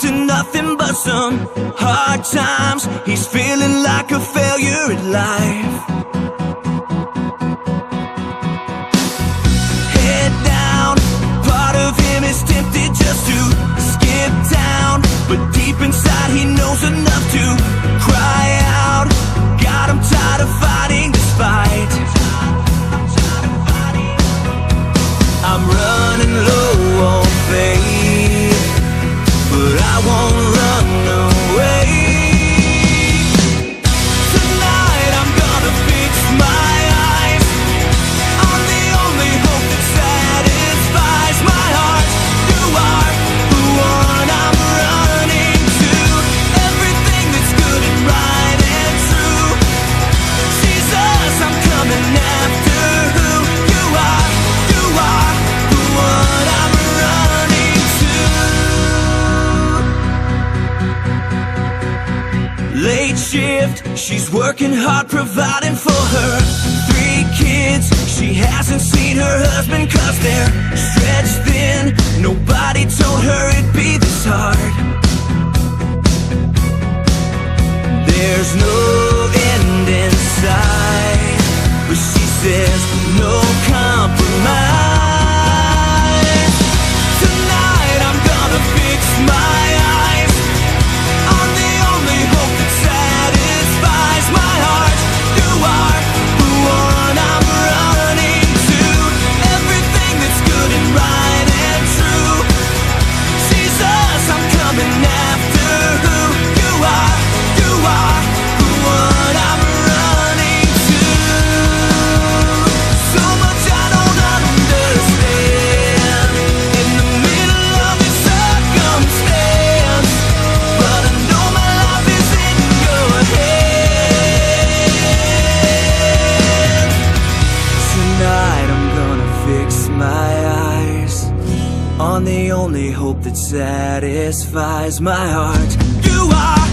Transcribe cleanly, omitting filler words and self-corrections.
to nothing but some hard times. He's feeling like a failure at life. Head down, part of him is tempted just to skip town, but deep inside he knows enough to cry out. God, I'm tired of fighting this fight. I'm running low on faith, but I won't run away. Tonight I'm gonna fix my eyes on the only hope that satisfies my heart. You are the one I'm running to, everything that's good and right and true. Jesus, I'm coming after who you are. You are the one I'm running to. Late shift, she's working hard providing for her 3 kids. She hasn't seen her husband 'cause they're stretched thin. Nobody told her it'd be this hard. There's no end in sight, but she says no compromise. Tonight I'm gonna fix my eyes on the only hope that satisfies my heart. You are the one I'm running to, everything that's good and right and true. Jesus, I'm coming after who you are. You are the one I'm running to. So much I don't understand in the middle of this circumstance, but I know my life is in your hands. Tonight I'm gonna fix my eyes on the only hope that satisfies my heart. You are